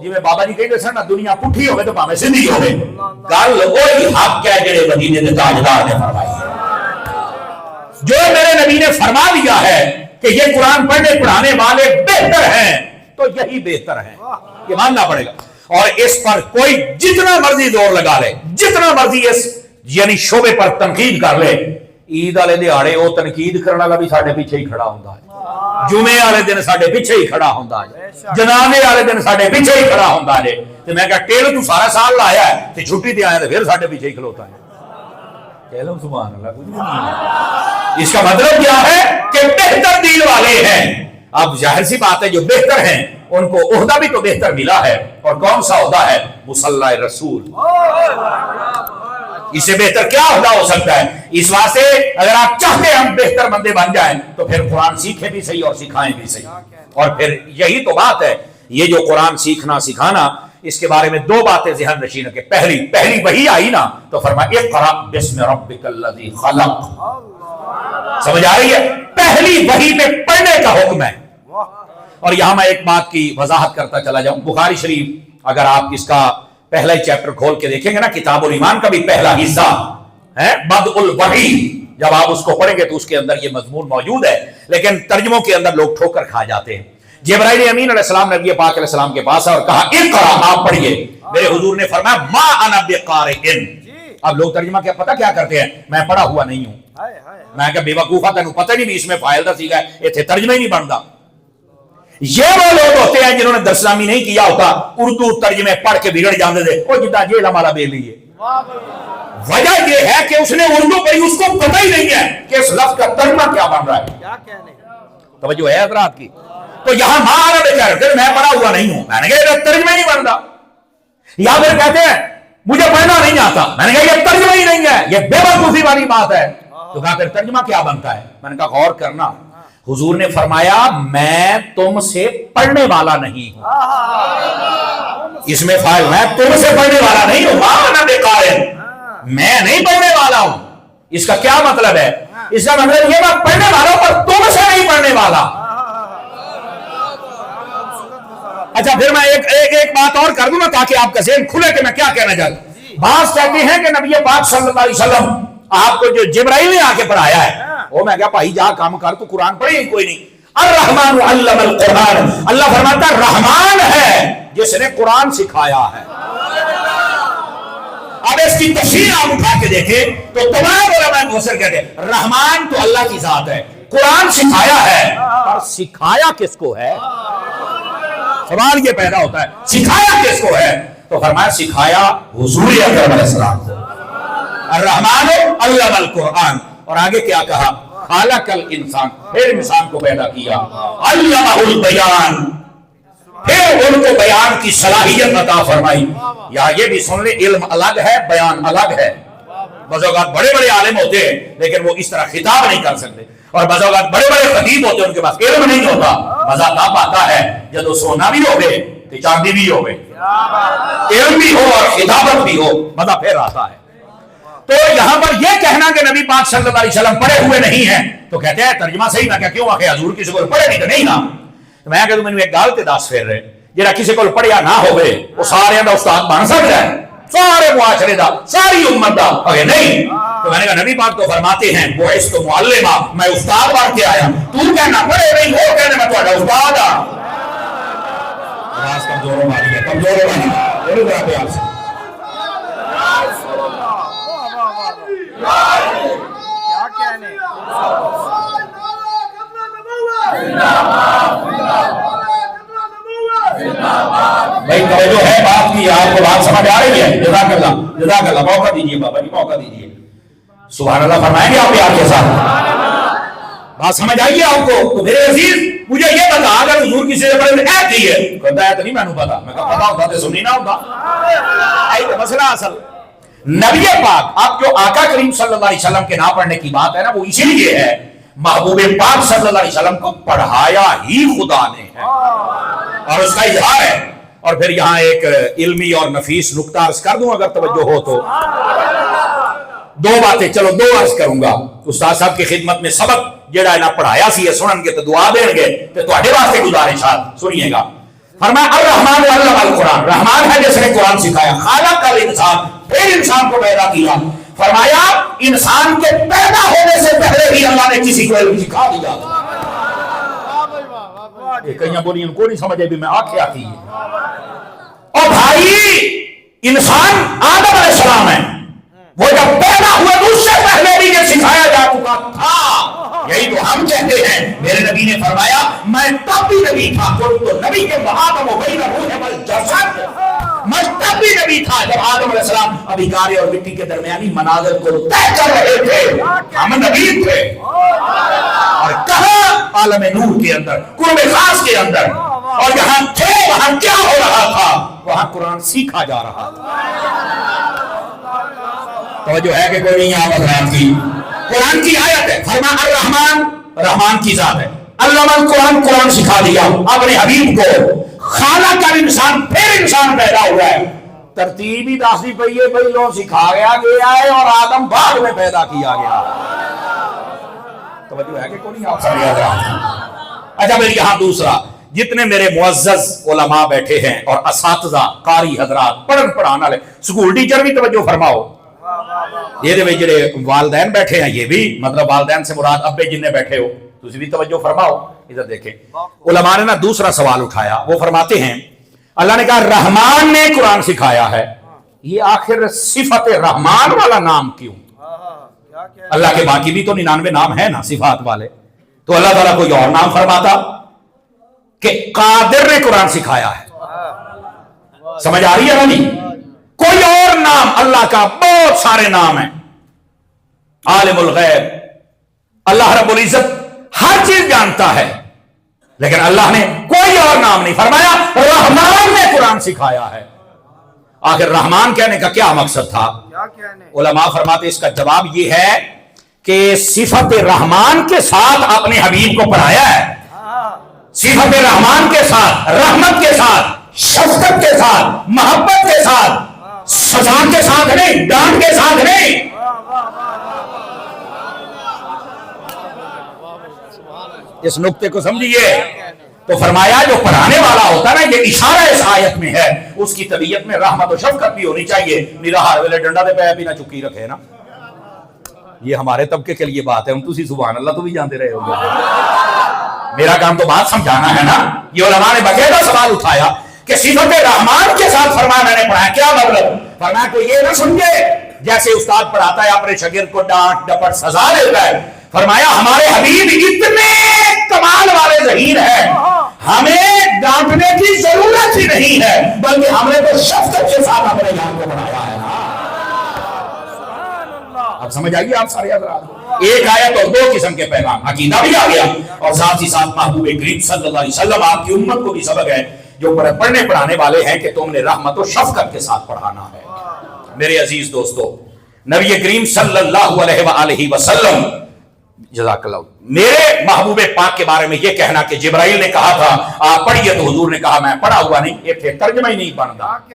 ਜਿਵੇਂ ਬਾਬਾ ਜੀ ਕਹਿੰਦੇ ਸਨ ਨਾ, ਦੁਨੀਆ ਪੁੱਠੀ ਹੋਵੇ ਤਾਂ ਭਾਵੇਂ ਸਿੱਧੀ ਹੋਵੇ, ਗੱਲ ਉਹੀ ਹੱਕ ਹੈ ਜਿਹੜੇ ਮਦੀਨੇ ਦੇ ਤਾਜਦਾਰ نے فرمائی. جو میرے نبی نے فرما دیا ہے کہ یہ قرآن پڑھنے پڑھانے والے بہتر ہیں تو یہی بہتر ہیں، یہ ماننا پڑے گا. اور اس پر کوئی جتنا مرضی زور لگا لے، جتنا مرضی اس یعنی شعبے پر تنقید کر لے، عید والے دیہاڑے وہ تنقید کرنے والا بھی ساڈے پیچھے ہی کھڑا ہوندا ہے، جمعے والے دن ساڈے پیچھے ہی کھڑا ہوندا ہے، جنازے والے دن ساڈے پیچھے ہی کھڑا ہوندا ہے. تے میں کہا ٹیل تو سارا سال لایا ہے تے چھٹی تے آیا تے پھر ساڈے پیچھے ہی کھلوتا ہے. کہہ لو سبحان اللہ. کچھ نہیں. اس کا مطلب کیا ہے کہ بہتر دین والے ہیں. اب ظاہر سی بات ہے جو بہتر ہیں ان کو عہدہ بھی تو بہتر ملا ہے، اور کون سا عہدہ ہے؟ مصلی رسول. اس سے بہتر کیا عہدہ ہو سکتا ہے؟ اس واسطے اگر آپ چاہتے ہیں ہم بہتر بندے بن جائیں تو پھر قرآن سیکھیں بھی صحیح اور سکھائیں بھی صحیح. اور پھر یہی تو بات ہے، یہ جو قرآن سیکھنا سکھانا، اس کے بارے میں دو باتیں ذہن نشین کہ پہلی وحی آئی نا تو فرمایا اقرأ بسم ربک الذی خلق. سمجھ آ رہی ہے؟ پہلی وحی میں پڑھنے کا حکم ہے. اور یہاں میں ایک بات کی وضاحت کرتا چلا جاؤں. بخاری شریف اگر آپ اس کا پہلا ہی چیپٹر کھول کے دیکھیں گے نا، کتاب الایمان کا بھی پہلا حصہ ہے بدء الوحی. جب آپ اس کو پڑھیں گے تو اس کے اندر یہ مضمون موجود ہے، لیکن ترجموں کے اندر لوگ ٹھوکر کھا جاتے ہیں. جبرائیل امین علیہ السلام نبی پاک علیہ السلام کے پاس اور کہا اقرأ، آپ پڑھیے. میرے حضور نے فرمایا ما انا بقارئ. اب لوگ ترجمہ کیا پتہ کیا کرتے ہیں؟ میں پڑھا ہوا نہیں ہوں. میں کہ بے وقوفا تینوں پتہ نہیں بھی اس میں فائل دا سیکھا ہے، ایتھے ترجمہ ہی نہیں بنتا. یہ وہ لوگ ہوتے ہیں جنہوں نے درسلامی نہیں کیا ہوتا، اردو ترجمے پڑھ کے بگڑ جاندے تھے. وہ جدا جیل ہمارا بے لیے. وجہ یہ ہے کہ اس نے اردو پڑھی، اس کو پتہ ہی نہیں ہے کہ اس لفظ کا ترجمہ کیا بن رہا ہے. توجہ ہے حضرات کی؟ تو یہاں ماں بے کہہ رہے میں پڑھا ہوا نہیں ہوں. میں نے کہا یہ ترجمہ ہی نہیں بنتا. یا پھر کہتے ہیں مجھے پڑھنا نہیں آتا. میں نے کہا یہ ترجمہ ہی نہیں ہے، یہ بے وقوفی والی بات ہے. تو کہا پھر ترجمہ کیا بنتا ہے؟ میں نے کہا غور کرنا. حضور نے فرمایا میں تم سے پڑھنے والا نہیں ہوں. اس میں فائل میں تم سے پڑھنے والا نہیں ہوں. ماں بے قارئ، میں نہیں پڑھنے والا ہوں. اس کا کیا مطلب ہے؟ اس کا مطلب یہ میں پڑھنے والا ہوں پر تم سے نہیں پڑھنے والا. اچھا پھر میں ایک بات اور کر دوں نا تاکہ آپ کا ذہن کھلے کہ میں کیا کہنا چاہتا ہوں. بعض کہتے ہیں کہ نبی پاک صلی اللہ علیہ وسلم آپ کو جو جبرائیل نے آ کے پڑھایا ہے، وہ میں کہا بھائی جا کام کر، تو قرآن پڑھے ہی کوئی نہیں. الرحمن علم القرآن، اللہ فرماتا ہے رحمان ہے جس نے قرآن سکھایا ہے. اب اس کی تفسیر آپ اٹھا کے دیکھیں تو تمام علماء مفسر کہتے ہیں رحمان تو اللہ کی ذات ہے، قرآن سکھایا ہے، اور سکھایا کس کو ہے؟ سوال یہ پیدا ہوتا ہے سکھایا کس کو ہے؟ تو فرمایا سکھایا حضور اکرم علیہ السلام کو. الرحمن علم القرآن. اور آگے کیا کہا؟ خلق الانسان، پھر انسان کو پیدا کیا. علمہ البیان، پھر ان کو بیان کی صلاحیت عطا فرمائی. یا یہ بھی سن لے علم الگ ہے، بیان الگ ہے. بعض اوقات بڑے بڑے عالم ہوتے ہیں لیکن وہ اس طرح خطاب نہیں کر سکتے، اور بعض اوقات بڑے بڑے خطیب ہوتے ہیں ان کے پاس علم نہیں ہوتا. مزہ تب آتا ہے جب سونا بھی ہوگے تو چاندی بھی ہوگے، علم بھی ہو اور خطابت بھی ہو، مزہ پھر آتا ہے. تو یہاں پر یہ کہنا کہ نبی پاک صلی اللہ علیہ وسلم پڑھے ہوئے نہیں ہیں تو کہتے ہیں ترجمہ صحیح. میں کیا کیوں آخر حضور کسی کو پڑھے نہیں تو نہیں نا. میں کہ میں ایک گل تے دس پھر رہے جہاں کسی کو پڑھیا نہ ہوئے وہ سارے دا استاد بن سکتا ہے، سارے معاشرے دا، ساری امت دا؟ اگر نہیں تو میں نے کہا نبی پاک تو فرماتے ہیں بعثت معلما، میں استاد بن کے آیا. تو کہنا پڑھے نہیں، وہ کہنا میں تہاڈا استاد ہاں. آواز کمزور ہو رہی ہے، کمزور ہو رہی ہے. بولو ذرا پیار سے. کیا کہنے بھائی توجہ ہے بات کی، آپ کو بات سمجھ آ رہی ہے؟ جزاک اللہ، جزاک اللہ. موقع دیجیے بابا جی، موقع دیجیے. سبحان اللہ فرمائیں گے آپ پیار کے ساتھ؟ بات سمجھ آئیے آپ کو؟ تو میرے عزیز مجھے یہ بتا اگر حضور کسی سے بڑے ایت ہی ہے، کہتا ہے تو نہیں میں نے پتا. میں کہا پتا ہوتا تو سنی نہ ہوتا. آئی تو مسئلہ اصل نبی پاک آپ جو آقا کریم صلی اللہ علیہ وسلم کے نہ پڑھنے کی بات ہے نا، وہ اسی لیے ہے محبوب پاک صلی اللہ علیہ وسلم کو پڑھایا ہی خدا نے ہے اور اس کا اظہار ہے. اور پھر یہاں ایک علمی اور نفیس نکتہ عرض کر دوں اگر توجہ ہو تو. دو باتیں، چلو دو عرض کروں گا. استاد صاحب کی خدمت میں سبق جڑا ہے نا پڑھایا سی ہے سنن کے تو دعا دیں گے تو تواڈے واسطے گزارشات سنیے گا. فرمایا الرحمن علم القرآن، رحمان ہے جس نے قرآن سکھایا، خالق الانسان، پھر انسان کو پیدا کیا، فرمایا انسان کے پیدا ہونے سے پہلے ہی اللہ نے کسی کو علم سکھا دیا۔ کئیاں بولی ان کو نہیں سمجھے بھی میں آنکھیں آتی ہے۔ اور بھائی انسان آدم علیہ السلام ہے، وہ جب پیدا ہوا تو اس سے پہلے بھی یہ سکھایا جا چکا تھا۔ یہی تو ہم کہتے ہیں، میرے نبی نے فرمایا میں تب بھی نبی تھا، تو نبی کے آدم و بین الروح والجسد، میں تب بھی نبی تھا جب آدم علیہ السلام ابھی گارے اور مٹی کے درمیانی مناظر کو طے کر رہے تھے، ہم نبی تھے۔ اور کہاں؟ عالم نور کے اندر، قرب خاص کے اندر، اور جہاں تھے وہاں کیا ہو رہا تھا؟ وہاں قرآن سیکھا جا رہا تھا۔ توجہ ہے کہ کوئی نہیں آواز رات کی؟ قرآن کی آیت ہے، فرمایا الرحمن، رحمان کی ذات ہے، علم القرآن، قرآن سکھا دیا اپنے حبیب کو، خالق الانسان، پھر انسان پیدا ہوا ہے۔ ترتیب ہی داسی پہیے پہلوں سکھایا گیا ہے اور آدم بعد میں پیدا کیا گیا۔ توجہ ہے کہ کوئی نہیں آپ سب یاد رہا؟ اچھا پھر یہاں دوسرا، جتنے میرے معزز علماء بیٹھے ہیں اور اساتذہ قاری حضرات پڑھن پڑھانا لے، سکول ٹیچر بھی توجہ فرماؤ، یہ جڑے والدین بیٹھے ہیں، یہ بھی مطلب والدین سے مراد ابے جنہیں بیٹھے ہو، تسی بھی توجہ فرماؤ۔ ادھر دیکھیں علماء نے نا دوسرا سوال اٹھایا، وہ فرماتے ہیں اللہ نے کہا رحمان نے قرآن سکھایا ہے، یہ آخر صفت رحمان والا نام کیوں؟ اللہ کے باقی بھی تو 99 نام ہے نا صفات والے، تو اللہ تعالیٰ کوئی اور نام فرماتا کہ قادر نے قرآن سکھایا ہے۔ سمجھ آ رہی ہے نہیں؟ کوئی اور نام اللہ کا، بہت سارے نام ہیں، عالم الغیب، اللہ رب العزت ہر چیز جانتا ہے، لیکن اللہ نے کوئی اور نام نہیں فرمایا، رحمان نے قرآن سکھایا ہے۔ آخر رحمان کہنے کا کیا مقصد تھا؟ علماء فرماتے اس کا جواب یہ ہے کہ صفت رحمان کے ساتھ اپنے حبیب کو پڑھایا ہے، صفت رحمان کے ساتھ، رحمت کے ساتھ، شفقت کے ساتھ، محبت کے ساتھ، سزا کے ساتھ نہیں، ڈانٹ کے ساتھ نہیں۔ اس نقطے کو سمجھیے تو فرمایا جو پڑھانے والا ہوتا نا، یہ اشارہ اس آیت میں ہے، اس کی طبیعت میں رحمت و شفقت بھی ہونی چاہیے، میرا ہر ویلے ڈنڈا دے پہ بھی نہ چکی رکھے نا۔ یہ ہمارے طبقے کے لیے بات ہے، ہم تسی سبحان اللہ تو بھی جانتے رہے ہو گے، میرا کام تو بات سمجھانا ہے نا۔ یہ علماء نے باقاعدہ سوال اٹھایا کہ صفت رحمان کے ساتھ فرمایا میں نے پڑھایا، کیا مطلب؟ فرمایا تو یہ نہ سمجھے جیسے استاد پڑھاتا ہے اپنے شاگرد کو ڈانٹ ڈپٹ سزا دیتا ہے، فرمایا ہمارے حبیب اتنے کمال والے ذہین ہیں، ہمیں ڈانٹنے کی ضرورت ہی نہیں ہے، بلکہ ہم نے تو شفقت کے ساتھ اپنے جان کو بنایا ہے۔ اب سمجھ آئیے آپ سارے حضرات؟ ایک آیت اور دو قسم کے پیغام، عقیدہ بھی آ گیا اور ساتھ ہی ساتھ محبوب کریم صلی اللہ علیہ وسلم آپ کی امت کو بھی سبق ہے جو پڑھنے پڑھانے والے ہیں کہ تم نے رحمت و شفقت کے ساتھ پڑھانا ہے۔ میرے عزیز دوستو، نبی کریم صلی اللہ علیہ وآلہ وسلم، جزاک اللہ، میرے محبوب پاک کے بارے میں یہ کہنا کہ جبرائیل نے کہا تھا آپ پڑھیے تو حضور نے کہا میں پڑھا ہوا نہیں، ایک ترجمہ ہی نہیں بنتا۔